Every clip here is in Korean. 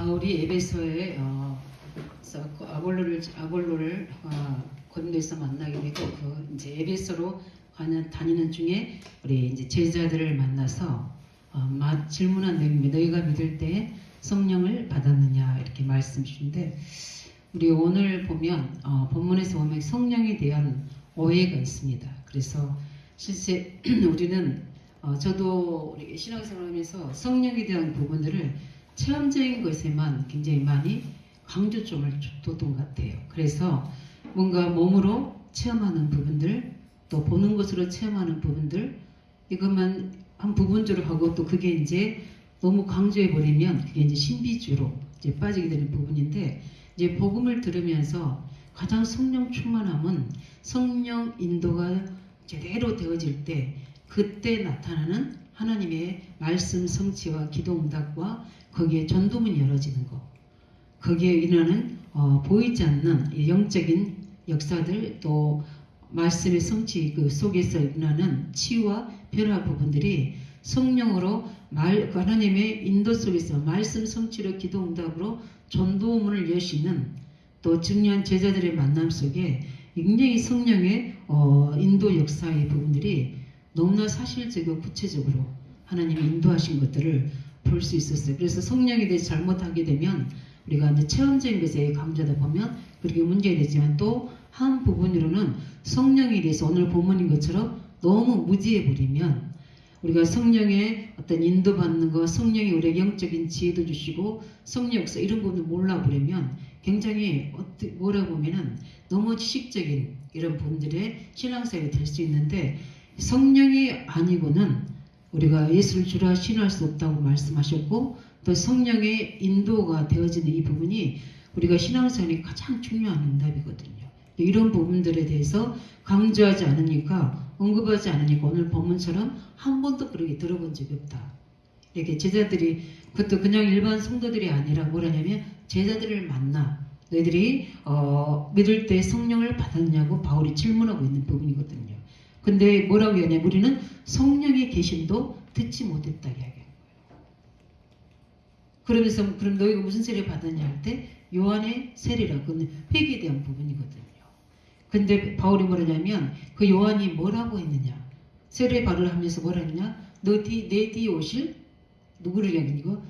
바울이 에베소에 아볼로를 고린도에서 만나게 되고 이제 에베소로 다니는 중에 우리 이제 제자들을 만나서 질문한 내용입니다. 너희가 믿을 때 성령을 받았느냐 이렇게 말씀 주신데 우리 오늘 보면 본문에서 보면 성령에 대한 오해가 있습니다. 그래서 실제 우리는 저도 우리 신앙생활하면서 성령에 대한 부분들을 체험적인 것에만 굉장히 많이 강조점을 뒀던 것 같아요. 그래서 뭔가 몸으로 체험하는 부분들, 또 보는 것으로 체험하는 부분들, 이것만 한 부분적으로 하고 또 그게 이제 너무 강조해 버리면 그게 이제 신비주의로 이제 빠지게 되는 부분인데, 이제 복음을 들으면서 가장 성령 충만함은 성령 인도가 제대로 되어질 때 그때 나타나는 하나님의 말씀 성취와 기도 응답과 거기에 전도문이 열어지는 것, 거기에 일어나는 보이지 않는 영적인 역사들, 또 말씀의 성취 그 속에서 일어나는 치유와 변화 부분들이 성령으로 하나님의 인도 속에서 말씀 성취로 기도 응답으로 전도문을 여시는 또 중요한 제자들의 만남 속에 굉장히 성령의 인도 역사의 부분들이 너무나 사실적이고 구체적으로 하나님이 인도하신 것들을 볼 수 있었어요. 그래서 성령에 대해서 잘못하게 되면 우리가 이제 체험적인 것에 강조하다 보면 그렇게 문제가 되지만, 또 한 부분으로는 성령에 대해서 오늘 본문인 것처럼 너무 무지해 버리면 우리가 성령의 어떤 인도받는 것, 성령이 우리에게 영적인 지혜도 주시고 성령 역사 이런 부분을 몰라버리면 굉장히 뭐라 보면은 너무 지식적인 이런 부분들의 신앙생활이 될 수 있는데, 성령이 아니고는 우리가 예수를 주라 신할 수 없다고 말씀하셨고, 또 성령의 인도가 되어지는 이 부분이 우리가 신앙생활이 가장 중요한 응답이거든요. 이런 부분들에 대해서 강조하지 않으니까, 언급하지 않으니까 오늘 본문처럼 한 번도 그렇게 들어본 적이 없다. 이렇게 제자들이, 그것도 그냥 일반 성도들이 아니라 뭐라냐면 제자들을 만나 너희들이 믿을 때 성령을 받았냐고 바울이 질문하고 있는 부분이거든요. 근데 뭐라고 하냐면 우리는 성령의 계심도 듣지 못했다 이야기해요. 그러면서 그럼 너희가 무슨 세례 받았냐 할 때 요한의 세례라, 그건 회개에 대한 부분이거든요. 근데 바울이 뭐라냐면 그 요한이 뭐라고 했느냐, 세례 발을 하면서 뭐라 했느냐, 내 뒤에 오실 누구를 얘기하고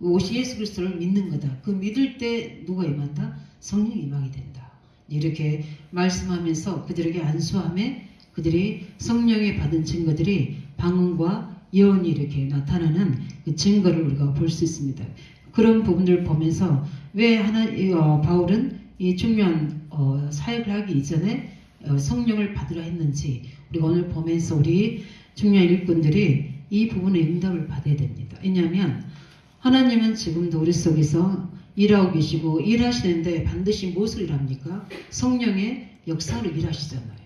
오실 예수 그리스도를 믿는 거다. 그 믿을 때 누가 임한다? 성령이 임하게 된다. 이렇게 말씀하면서 그들에게 안수함에 그들이 성령에 받은 증거들이 방언과 예언이 이렇게 나타나는 그 증거를 우리가 볼 수 있습니다. 그런 부분들을 보면서 왜 바울은 이 중요한 사역을 하기 이전에 성령을 받으라 했는지 우리가 오늘 보면서 우리 중요한 일꾼들이 이 부분에 응답을 받아야 됩니다. 왜냐하면 하나님은 지금도 우리 속에서 일하고 계시고, 일하시는데 반드시 무엇을 일합니까? 성령의 역사를 일하시잖아요.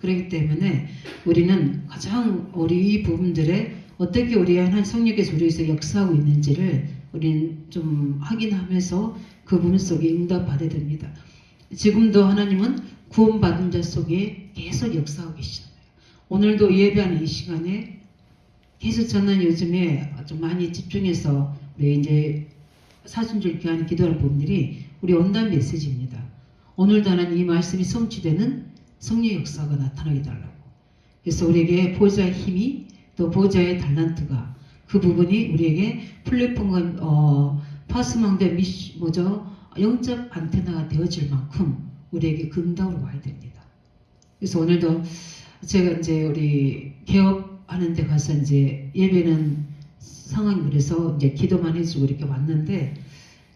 그렇기 때문에 우리는 가장 우리 이 부분들에 어떻게 우리 하나님 성령께서 우리에서 역사하고 있는지를 우리는 좀 확인하면서 그 부분 속에 응답받아야 됩니다. 지금도 하나님은 구원받은 자 속에 계속 역사하고 계시잖아요. 오늘도 예배하는 이 시간에 계속 저는 요즘에 좀 많이 집중해서 우리 이제 사순절 교환 기도하는 부분들이 우리 온단 메시지입니다. 오늘도 하나님 이 말씀이 성취되는 성령의 역사가 나타나게 달라고. 그래서 우리에게 보좌의 힘이, 또 보좌의 달란트가, 그 부분이 우리에게 플랫폼과 파스망대 영적 안테나가 되어질 만큼 우리에게 금당으로 와야 됩니다. 그래서 오늘도 제가 이제 우리 개업하는 데 가서 이제 예배는 상황이 그래서 이제 기도만 해주고 이렇게 왔는데,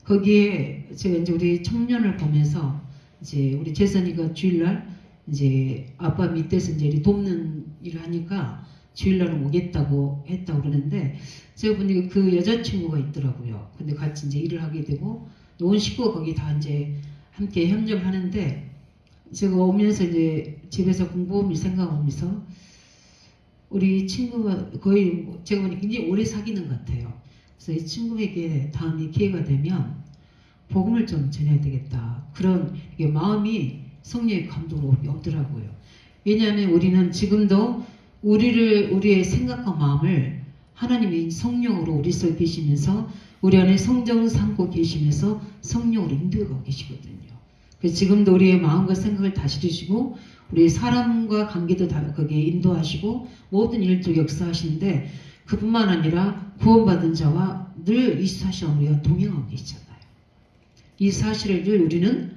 거기에 제가 이제 우리 청년을 보면서 이제 우리 재선이가 주일날 이제 아빠 밑에서 이제 돕는 일을 하니까 주일날 오겠다고 했다고 그러는데, 제가 보니까 그 여자친구가 있더라고요. 근데 같이 이제 일을 하게 되고 온 식구가 거기 다 이제 함께 협력을 하는데, 제가 오면서 이제 집에서 공부를 생각하면서 우리 친구가 거의 제가 보니까 굉장히 오래 사귀는 것 같아요. 그래서 이 친구에게 다음에 기회가 되면 복음을 좀 전해야 되겠다. 그런 마음이 성령의 감동으로 오더라고요. 왜냐하면 우리는 지금도 우리의 생각과 마음을 하나님이 성령으로 우리 속에 계시면서 우리 안에 성령 삼고 계시면서 성령으로 인도하고 계시거든요. 그래서 지금도 우리의 마음과 생각을 다스리시고 우리 사람과 관계도 다 거기에 인도하시고 모든 일도 역사하시는데 그뿐만 아니라 구원받은 자와 늘 24시간 우리가 동행하고 계시잖아요. 이 사실을 늘 우리는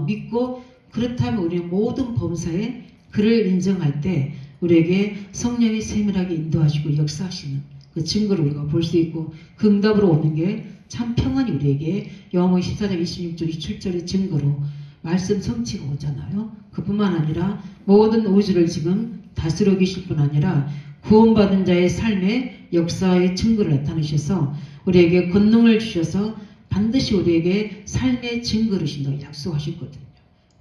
믿고 그렇다면 우리는 모든 범사에 그를 인정할 때 우리에게 성령이 세밀하게 인도하시고 역사하시는 그 증거를 우리가 볼 수 있고 그 응답으로 오는 게 참 평안이 우리에게 요한복음 14장 26절 27절의 증거로 말씀 성취가 오잖아요. 그뿐만 아니라 모든 우주를 지금 다스려 계실 뿐 아니라 구원받은 자의 삶의 역사의 증거를 나타내셔서 우리에게 권능을 주셔서 반드시 우리에게 삶의 증거를 주신다고 약속하셨거든요.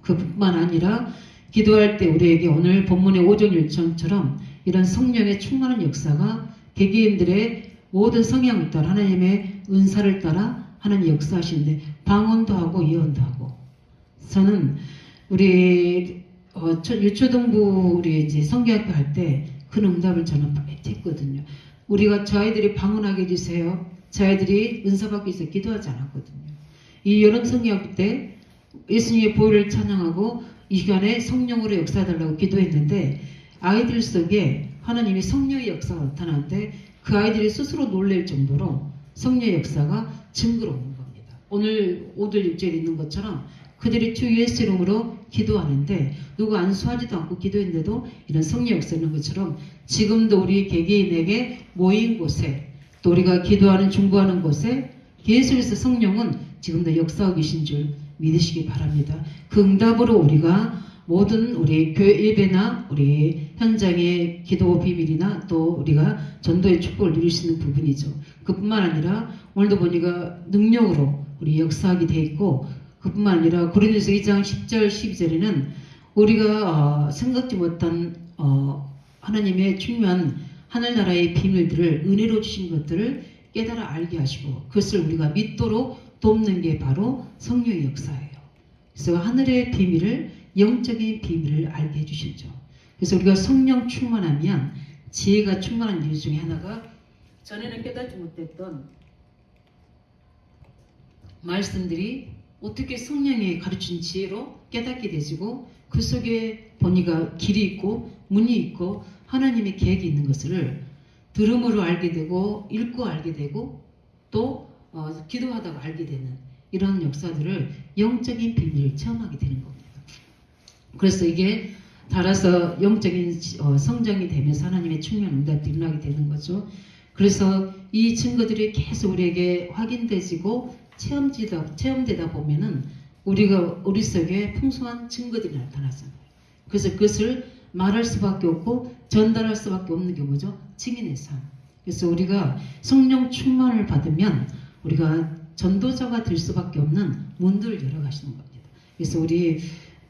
그뿐만 아니라 기도할 때 우리에게 오늘 본문의 5종 1청처럼 이런 성령의 충만한 역사가 개개인들의 모든 성향을 따라 하나님의 은사를 따라 하나님 역사하시는데 방언도 하고 예언도 하고 저는 우리 유초동부 우리 이제 성경학교 할 때 그 응답을 저는 했거든요. 우리가 저 아이들이 방언하게 해주세요. 저 아이들이 은사 받기 위해서 기도하지 않았거든요. 이 여름 성경학교 때 예수님의 보혈을 찬양하고 이 시간에 성령으로 역사해달라고 기도했는데 아이들 속에 하나님의 성령의 역사가 나타나는데 그 아이들이 스스로 놀랄 정도로 성령의 역사가 증거로 오는 겁니다. 오늘 5절 6절에 있는 것처럼 그들이 주 예수 이름으로 기도하는데 누구 안수하지도 않고 기도했는데도 이런 성령 역사 있는 것처럼 지금도 우리 개개인에게 모인 곳에 또 우리가 기도하는 중보하는 곳에 예수에서 성령은 지금도 역사하고 계신 줄 믿으시기 바랍니다. 그 응답으로 우리가 모든 우리 교회 예배나 우리 현장의 기도 비밀이나 또 우리가 전도의 축복을 누릴 수 있는 부분이죠. 그뿐만 아니라 오늘도 보니까 능력으로 우리 역사하게 돼 있고 그뿐만 아니라 고린도서 2장 10절 12절에는 우리가 생각지 못한 하나님의 중요한 하늘나라의 비밀들을 은혜로 주신 것들을 깨달아 알게 하시고 그것을 우리가 믿도록 돕는 게 바로 성령의 역사예요. 그래서 하늘의 비밀을 영적인 비밀을 알게 해주시죠. 그래서 우리가 성령 충만하면 지혜가 충만한 이유 중에 하나가 전에는 깨닫지 못했던 말씀들이 어떻게 성령이 가르친 지혜로 깨닫게 되시고 그 속에 보니까 길이 있고 문이 있고 하나님의 계획이 있는 것을 들음으로 알게 되고 읽고 알게 되고 또 기도하다가 알게 되는 이런 역사들을 영적인 비밀을 체험하게 되는 겁니다. 그래서 이게 따라서 영적인 성장이 되면서 하나님의 충만 응답이 일어나게 되는 거죠. 그래서 이 증거들이 계속 우리에게 확인되지고 체험되다 보면은 우리 속에 풍성한 증거들이 나타나잖아요. 그래서 그것을 말할 수밖에 없고 전달할 수밖에 없는 게 뭐죠? 증인의 삶. 그래서 우리가 성령 충만을 받으면 우리가 전도자가 될 수밖에 없는 문들을 열어가시는 겁니다. 그래서 우리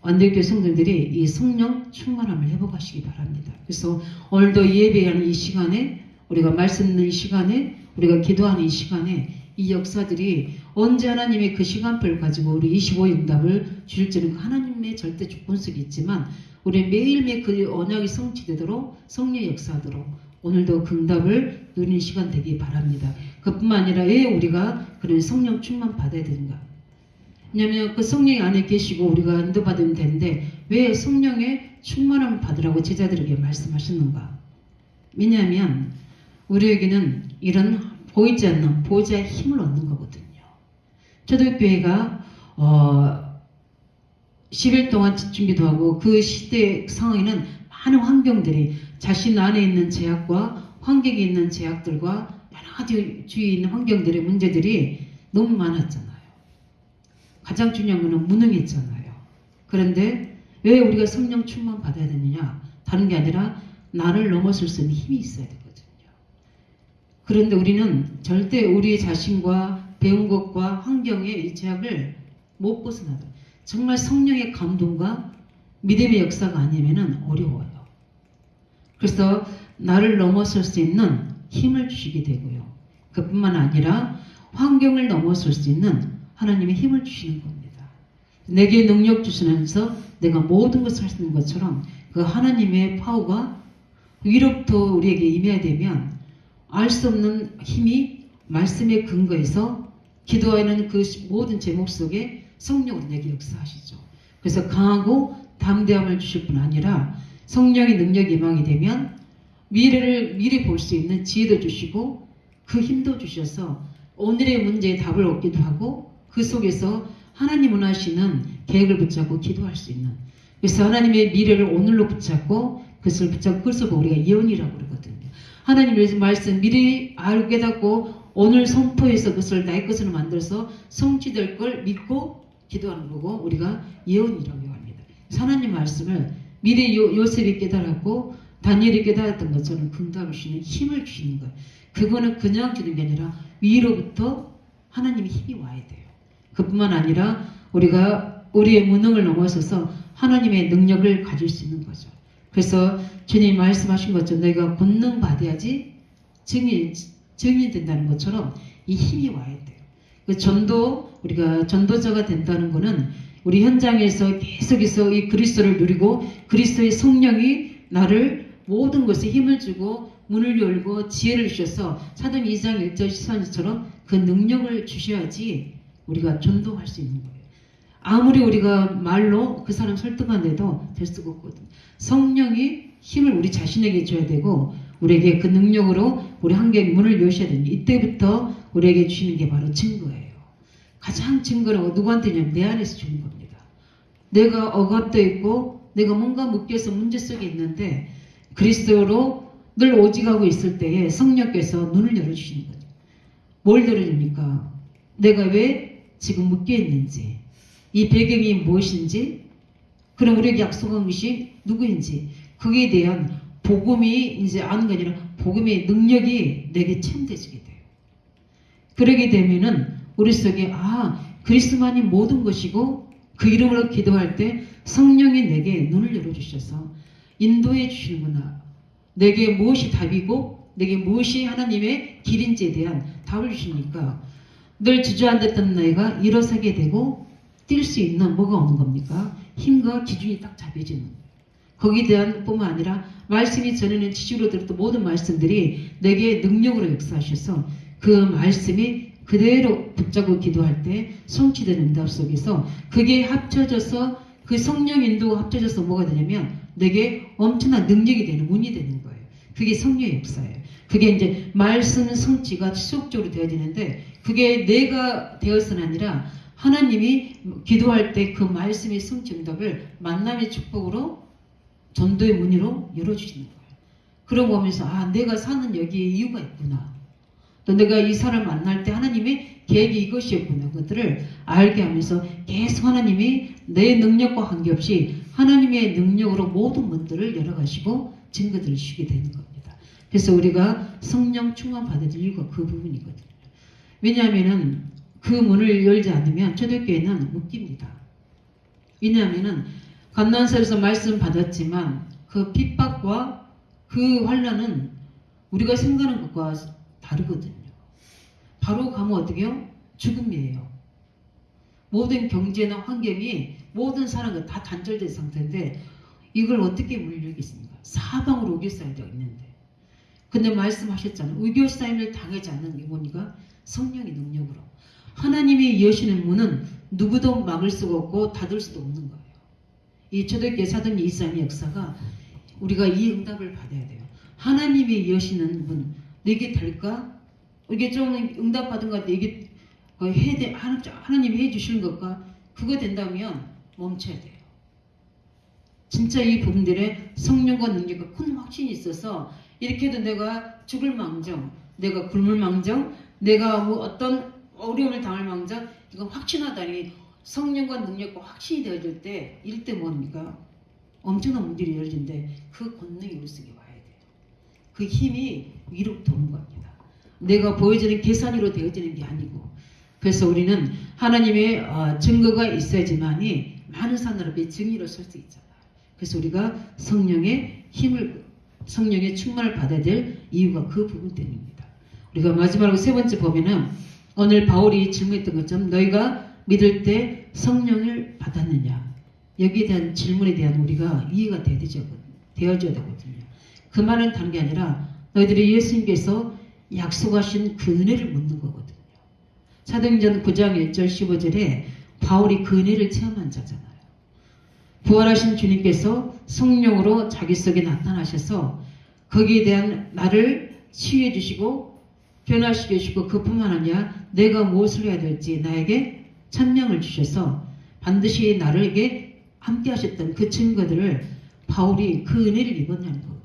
완전교회 성도들이 이 성령 충만함을 회복하시기 바랍니다. 그래서 오늘도 예배하는 이 시간에 우리가 말씀 듣는 이 시간에 우리가 기도하는 이 시간에 이 역사들이 언제 하나님의 그 시간표를 가지고 우리 25의 응답을 주실지는 하나님의 절대 주권속이 있지만 우리 매일매일 그 언약이 성취되도록 성령의 역사하도록 오늘도 그 응답을 누리는 시간 되기 바랍니다. 그뿐만 아니라 왜 우리가 그런 성령 충만 받아야 되는가? 왜냐하면 그 성령이 안에 계시고 우리가 인도받으면 되는데 왜 성령의 충만함을 받으라고 제자들에게 말씀하셨는가? 왜냐하면 우리에게는 이런 보이지 않는 보좌의 힘을 얻는 거거든요. 초대교회가 10일 동안 집중기도하고 그 시대 상황에는 많은 환경들이 자신 안에 있는 제약과 환경에 있는 제약들과 여러 가지 주위에 있는 환경들의 문제들이 너무 많았잖아요. 가장 중요한 것은 무능했잖아요. 그런데 왜 우리가 성령 충만 받아야 되느냐? 다른 게 아니라 나를 넘어설 수 있는 힘이 있어야 되거든요. 그런데 우리는 절대 우리 자신과 배운 것과 환경의 이 제약을 못 벗어나다. 정말 성령의 감동과 믿음의 역사가 아니면 어려워요. 그래서 나를 넘어설 수 있는 힘을 주시게 되고요. 그뿐만 아니라 환경을 넘어설 수 있는 하나님의 힘을 주시는 겁니다. 내게 능력 주시면서 내가 모든 것을 할 수 있는 것처럼 그 하나님의 파워가 위로부터 우리에게 임해야 되면 알 수 없는 힘이 말씀의 근거에서 기도하는 그 모든 제목 속에 성령으로 내게 역사하시죠. 그래서 강하고 담대함을 주실 뿐 아니라 성령의 능력이 임하게 되면 미래를 미리 볼 수 있는 지혜도 주시고 그 힘도 주셔서 오늘의 문제에 답을 얻기도 하고 그 속에서 하나님 원하시는 계획을 붙잡고 기도할 수 있는, 그래서 하나님의 미래를 오늘로 붙잡고 그것을 붙잡고 그것을 우리가 예언이라고 그러거든요. 하나님의 말씀 미리 알고 깨닫고 오늘 선포해서 그것을 나의 것으로 만들어서 성취될 걸 믿고 기도하는 거고 우리가 예언이라고 합니다. 하나님 말씀을 미리 요셉이 깨달았고 다니엘이 깨달았던 것처럼 응답을 주시는 힘을 주시는 거예요. 그거는 그냥 주는 게 아니라 위로부터 하나님의 힘이 와야 돼요. 그뿐만 아니라 우리가 우리의 무능을 넘어서서 하나님의 능력을 가질 수 있는 거죠. 그래서 주님이 말씀하신 것처럼 너희가 권능 받아야지 증인이 된다는 것처럼 이 힘이 와야 돼요. 그 우리가 전도자가 된다는 것은 우리 현장에서 계속해서 이 그리스도를 누리고 그리스도의 성령이 나를 모든 것에 힘을 주고 문을 열고 지혜를 주셔서 사도행 2장 1절 14절처럼 그 능력을 주셔야지 우리가 전도할 수 있는 거예요. 아무리 우리가 말로 그 사람 설득한데도 될 수가 없거든요. 성령이 힘을 우리 자신에게 줘야 되고 우리에게 그 능력으로 우리 환경의 문을 여셔야 됩니다. 이때부터 우리에게 주시는 게 바로 증거예요. 가장 증거는 누구한테냐면 내 안에서 주는 겁니다. 내가 억압되어 있고 내가 뭔가 묶여서 문제 속에 있는데 그리스도로 늘 오직하고 있을 때에 성령께서 눈을 열어주시는 거죠. 뭘 열어줍니까? 내가 왜 지금 묶여 있는지, 이 배경이 무엇인지, 그럼 우리에게 약속한 것이 누구인지, 그에 대한 복음이 이제 아는 게 아니라 복음의 능력이 내게 체험되지게 돼요. 그러게 되면은 우리 속에 그리스도만이 모든 것이고 그 이름으로 기도할 때 성령이 내게 눈을 열어주셔서 인도해 주시는구나. 내게 무엇이 답이고 내게 무엇이 하나님의 길인지에 대한 답을 주시니까 늘 주저앉았던 나이가 일어서게 되고 뛸 수 있는 뭐가 오는 겁니까? 힘과 기준이 딱 잡혀지는 거예요. 거기에 대한 뿐만 아니라 말씀이 전에는 지식으로 들었던 모든 말씀들이 내게 능력으로 역사하셔서 그 말씀이 그대로 붙잡고 기도할 때 성취되는 응답 속에서 그게 합쳐져서 그 성령 인도가 합쳐져서 뭐가 되냐면 내게 엄청난 능력이 되는 문이 되는 거예요. 그게 성령의 역사예요. 그게 이제 말씀 성취가 지속적으로 되어지는데 그게 내가 되어서는 아니라 하나님이 기도할 때 그 말씀의 성취 응답을 만남의 축복으로 전도의 문으로 열어주시는 거예요. 그러고 보면서 내가 사는 여기에 이유가 있구나. 또 내가 이 사람을 만날 때 하나님의 계획이 이것이었구나. 그것들을 알게 하면서 계속 하나님이 내 능력과 관계없이 하나님의 능력으로 모든 문들을 열어가시고 증거들을 주시게 되는 겁니다. 그래서 우리가 성령 충만 받을 이유가 그 부분이거든요. 왜냐하면은 그 문을 열지 않으면 초대교회는 묶입니다. 왜냐하면은 감난설에서 말씀 받았지만 그 핍박과 그 환난은 우리가 생각하는 것과 다르거든요. 바로 가면 어떻게 해요? 죽음이에요. 모든 경제나 환경이 모든 사람과 다 단절된 상태인데 이걸 어떻게 문을 열겠습니까? 사방으로 우겨싸여 있는데. 근데 말씀하셨잖아요. 우겨싸임을 당하지 않는 게 뭐니까? 성령의 능력으로. 하나님이 여시는 문은 누구도 막을 수가 없고 닫을 수도 없는 거예요. 이 초대교회 사도행 2장의 역사가 우리가 이 응답을 받아야 돼요. 하나님이 여시는 문, 내게 될까? 이게 좀 응답받은 것 같아. 이게 하나님이 해주시는 것과 그거 된다면 멈춰야 돼요. 진짜 이 부분들의 성령과 능력과 큰 확신이 있어서 이렇게 해도 내가 죽을 망정, 내가 굶을 망정, 내가 뭐 어떤 어려움을 당할 망정, 이건 확신하다니 성령과 능력과 확신이 되어질 때 이럴 때 뭡니까? 엄청난 문들이 열어진데 그 권능이 우리 속에 와야 돼요. 그 힘이 위로부터 오는 겁니다. 내가 보여지는 계산으로 되어지는 게 아니고. 그래서 우리는 하나님의 증거가 있어야지만이 많은 사람 앞에 증인으로 설 수 있잖아요. 그래서 우리가 성령의 힘을, 성령의 충만을 받아야 될 이유가 그 부분 때문입니다. 우리가 마지막으로 세 번째 보면은 오늘 바울이 질문했던 것처럼 너희가 믿을 때 성령을 받았느냐, 여기에 대한 질문에 대한 우리가 이해가 되어져야 되거든요. 그 말은 다른 게 아니라 너희들이 예수님께서 약속하신 그 은혜를 묻는 거거든요. 사도행전 9장 1절 15절에 바울이 그 은혜를 체험한 자잖아요. 부활하신 주님께서 성령으로 자기 속에 나타나셔서 거기에 대한 나를 치유해 주시고 변화시켜 주시고 그뿐만 아니라 내가 무엇을 해야 될지 나에게 찬명을 주셔서 반드시 나에게 함께 하셨던 그 증거들을 바울이 그 은혜를 입었냐는 거거든요.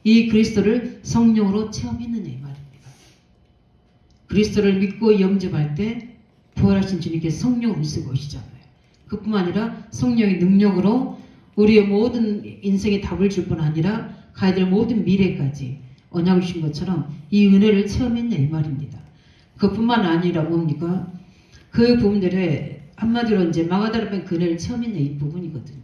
이 그리스도를 성령으로 체험했느냐 이 말입니다. 그리스도를 믿고 영접할 때 부활하신 주님께서 성령을 우리속에 오시잖아요. 그뿐만 아니라 성령의 능력으로 우리의 모든 인생의 답을 줄 뿐 아니라 가야 될 모든 미래까지 언약을 주신 것처럼 이 은혜를 체험했냐 이 말입니다. 그뿐만 아니라 뭡니까? 그 부분들에 한마디로 이제 마가다라는 그 은혜를 체험했냐 이 부분이거든요.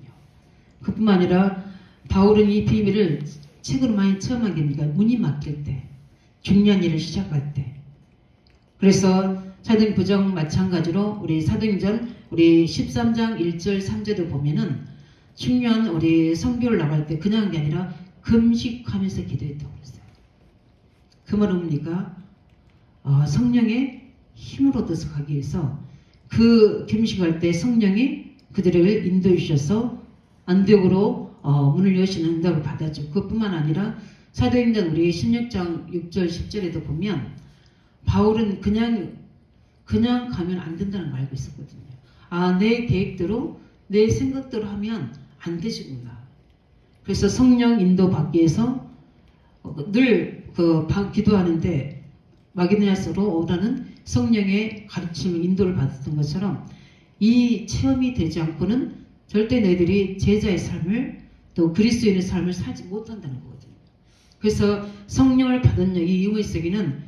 그뿐만 아니라 바울은 이 비밀을 책으로 많이 체험한 게 뭡니까? 문이 막힐 때, 중요한 일을 시작할 때. 그래서 사도행 부정 마찬가지로 우리 사도행전 우리 13장 1절 3절도 보면은 중요한 우리 선교를 나갈 때 그냥 게 아니라 금식하면서 기도했다고 그랬어요. 그 말은 뭡니까? 성령의 힘을 얻어서 가기 위해서 그 금식할 때 성령이 그들을 인도해 주셔서 안디옥으로 문을 여시는 응답을 받았죠. 그뿐만 아니라 사도행전 우리 16장 6절 10절에도 보면 바울은 그냥 가면 안 된다는 걸 알고 있었거든요. 내 계획대로 내 생각대로 하면 안 되시구나. 그래서 성령 인도 받기 위해서 늘 기도하는데 마게도냐서로 오라는 성령의 가르침을 인도를 받았던 것처럼 이 체험이 되지 않고는 절대 너희들이 제자의 삶을 또 그리스도인의 삶을 살지 못한다는 거거든요. 그래서 성령을 받은 이 유무의 세계는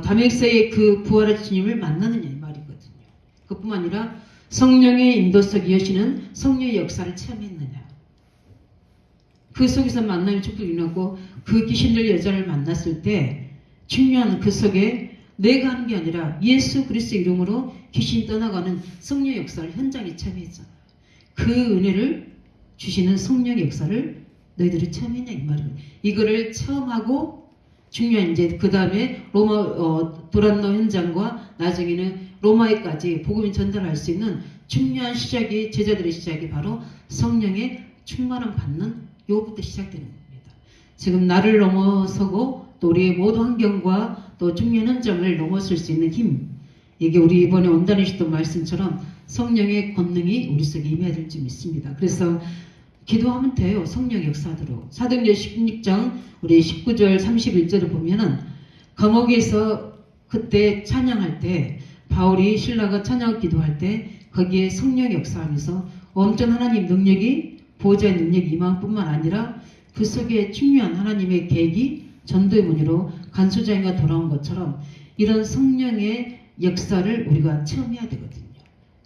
담에색의 그 부활의 주님을 만나느냐 이 말이거든요. 그뿐만 아니라 성령의 인도 속에 여시는 성령의 역사를 체험했느냐. 그 속에서 만남의 축복이 일어나고 그 귀신들 여자를 만났을 때 중요한 그 속에 내가 하는 게 아니라 예수 그리스도 이름으로 귀신이 떠나가는 성령의 역사를 현장에 체험했잖아요. 그 은혜를 주시는 성령의 역사를 너희들이 체험했냐 이 말입니다. 이거를 체험하고 중요한 이제 그 다음에 로마 도란노 현장과 나중에는 로마에까지 복음을 전달할 수 있는 중요한 시작이 제자들의 시작이 바로 성령의 충만함 받는 요부터 시작되는 겁니다. 지금 나를 넘어서고 또 우리의 모든 환경과 또 중요한 현장을 넘어설 수 있는 힘, 이게 우리 이번에 온다니 주셨던 말씀처럼 성령의 권능이 우리 속에 임해야 될 줄 믿습니다. 그래서 기도하면 돼요. 성령 역사대로. 사도행전 16장 우리 19절 31절을 보면은 감옥에서 그때 찬양할 때 바울이 신라가 찬양 기도할 때 거기에 성령 역사하면서 엄청 하나님 능력이 보호자의 능력이 임한 뿐만 아니라 그 속에 중요한 하나님의 계획이 전도의 문의로 간수자인가 돌아온 것처럼 이런 성령의 역사를 우리가 체험해야 되거든요.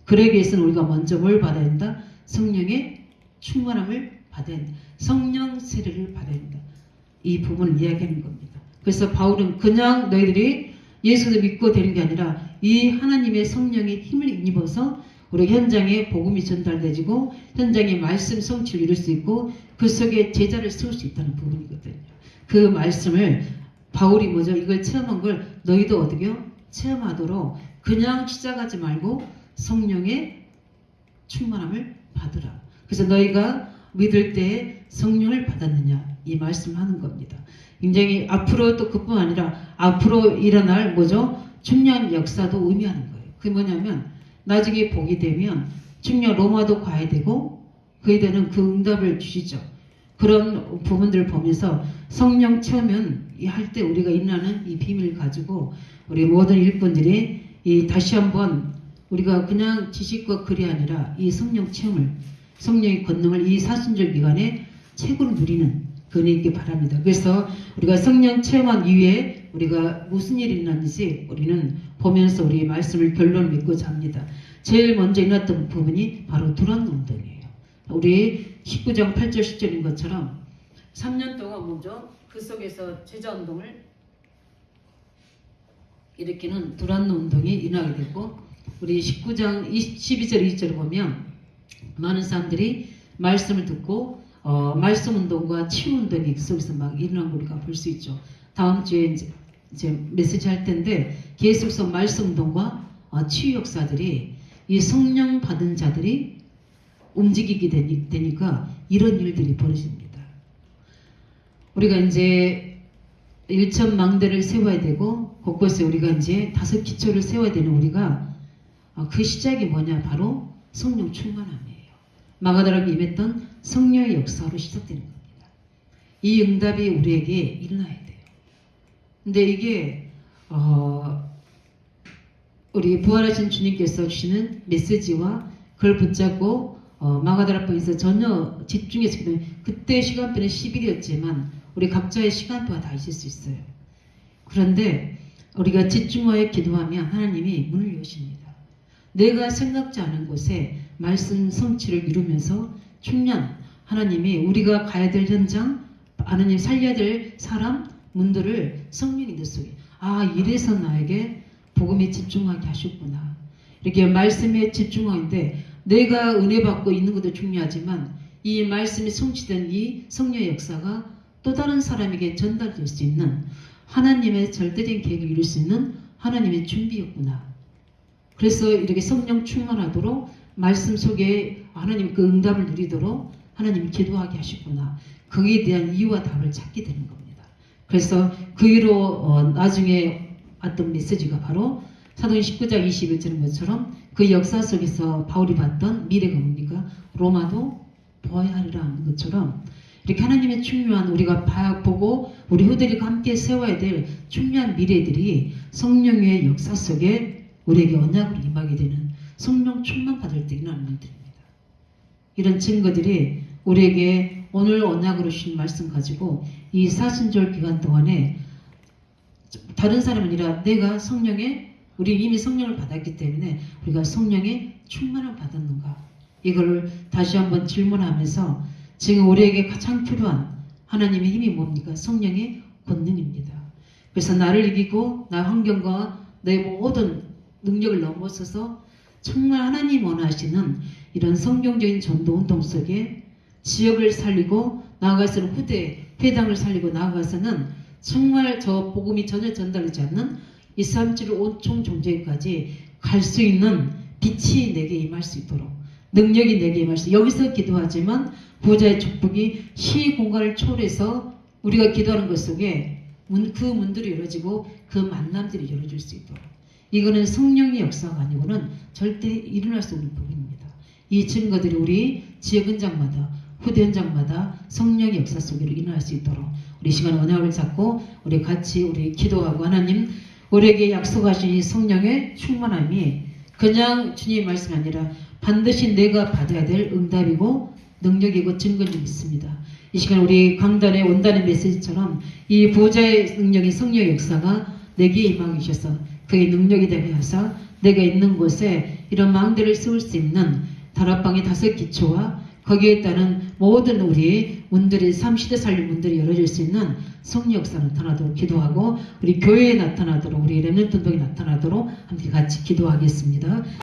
그러기 위해서는 우리가 먼저 뭘 받아야 된다? 성령의 충만함을 받아야 된다. 성령 세례를 받아야 된다. 이 부분을 이야기하는 겁니다. 그래서 바울은 그냥 너희들이 예수를 믿고 되는 게 아니라 이 하나님의 성령의 힘을 입어서 우리 현장에 복음이 전달되지고 현장에 말씀 성취를 이룰 수 있고 그 속에 제자를 세울 수 있다는 부분이거든요. 그 말씀을 바울이 뭐죠? 이걸 체험한 걸 너희도 어떻게요? 체험하도록 그냥 시작하지 말고 성령의 충만함을 받으라. 그래서 너희가 믿을 때에 성령을 받았느냐 이 말씀하는 겁니다. 굉장히 앞으로 또 그뿐 아니라 앞으로 일어날 뭐죠? 중요한 역사도 의미하는 거예요. 그게 뭐냐면 나중에 보게 되면 중요한 로마도 가야 되고 그에 대한 그 응답을 주시죠. 그런 부분들을 보면서 성령 체험은 할 때 우리가 일어나는 이 비밀을 가지고 우리 모든 일꾼들이 이 다시 한번 우리가 그냥 지식과 글이 아니라 이 성령 체험을 성령의 권능을 이 사순절 기간에 최고로 누리는 그은혜 있기 바랍니다. 그래서 우리가 성령 체험한 이후에 우리가 무슨 일이 일어났는지 우리는 보면서 우리 말씀을 결론 믿고자 합니다. 제일 먼저 일어났던 부분이 바로 두란 운동이에요. 우리 19장 8절 10절인 것처럼 3년 동안 먼저 그 속에서 제자운동을 일으키는 두란 운동이 일어나게 되고 우리 19장 12절 20절을 보면 많은 사람들이 말씀을 듣고 말씀 운동과 치유 운동이 그 속에서 막 일어난 걸 우리가 볼 수 있죠. 다음 주에 이제 이제 메시지 할 텐데 계속해서 말씀동과 치유 역사들이 이 성령 받은 자들이 움직이게 되니까 이런 일들이 벌어집니다. 우리가 이제 1,000망대를 세워야 되고 곳곳에 우리가 이제 5기초를 세워야 되는 우리가 그 시작이 뭐냐? 바로 성령 충만함이에요. 마가다락에 임했던 성령의 역사로 시작되는 겁니다. 이 응답이 우리에게 일어나야 돼요. 근데 이게 우리 부활하신 주님께서 주시는 메시지와 그걸 붙잡고 마가다락방에서 전혀 집중해서 기도하면 그때 시간표는 10일이었지만 우리 각자의 시간표가 다 있을 수 있어요. 그런데 우리가 집중하여 기도하면 하나님이 문을 여십니다. 내가 생각지 않은 곳에 말씀 성취를 이루면서 충년 하나님이 우리가 가야 될 현장, 하나님 살려야 될 사람, 문들을 성령이 내 속에 이래서 나에게 복음에 집중하게 하셨구나. 이렇게 말씀에 집중하는데 내가 은혜 받고 있는 것도 중요하지만 이 말씀이 성취된 이 성령의 역사가 또 다른 사람에게 전달될 수 있는 하나님의 절대적인 계획을 이룰 수 있는 하나님의 준비였구나. 그래서 이렇게 성령 충만하도록 말씀 속에 하나님 그 응답을 누리도록 하나님이 기도하게 하셨구나. 거기에 대한 이유와 답을 찾게 되는 겁니다. 그래서 그 이후로 나중에 왔던 메시지가 바로 사도행 19장 21절인 것처럼 그 역사 속에서 바울이 봤던 미래가 뭡니까? 로마도 보아야 하리라 하는 것처럼 이렇게 하나님의 중요한 우리가 보고 우리 후대들과 함께 세워야 될 중요한 미래들이 성령의 역사 속에 우리에게 언약으로 임하게 되는 성령 충만 받을 때 일어나는 일들입니다. 이런 증거들이 우리에게 오늘 언약으로 주신 말씀 가지고 이 사순절 기간 동안에 다른 사람이 아니라 내가 우리 이미 성령을 받았기 때문에 우리가 성령의 충만을 받았는가? 이걸 다시 한번 질문하면서 지금 우리에게 가장 필요한 하나님의 힘이 뭡니까? 성령의 권능입니다. 그래서 나를 이기고 나 환경과 내 모든 능력을 넘어서서 정말 하나님 원하시는 이런 성경적인 전도 운동 속에 지역을 살리고 나아가서는 후대 회당을 살리고 나아가서는 정말 저 복음이 전혀 전달되지 않는 237 온총 종교까지 갈 수 있는 빛이 내게 임할 수 있도록 능력이 내게 임할 수 여기서 기도하지만 보호자의 축복이 시 공간을 초월해서 우리가 기도하는 것 속에 그 문들이 열어지고 그 만남들이 열어질 수 있도록 이거는 성령의 역사가 아니고는 절대 일어날 수 없는 부분입니다. 이 증거들이 우리 지역 현장마다 후대 현장마다 성령의 역사 속으로 일어날 수 있도록 우리 시간 언약을 잡고 우리 같이 우리 기도하고 하나님 우리에게 약속하신 이 성령의 충만함이 그냥 주님의 말씀이 아니라 반드시 내가 받아야 될 응답이고 능력이고 증거를 믿습니다. 이 시간 우리 강단의 원단의 메시지처럼 이 보호자의 능력인 성령의 역사가 내게 임하게 주셔서 그의 능력이 되게 하사 내가 있는 곳에 이런 망대를 세울 수 있는 다락방의 5기초와 거기에 따른 모든 우리 문들이 시대 살림 문들이 열어질 수 있는 성령 역사 나타나도록 기도하고 우리 교회에 나타나도록 우리 렘넌트 운동이 나타나도록 함께 같이 기도하겠습니다.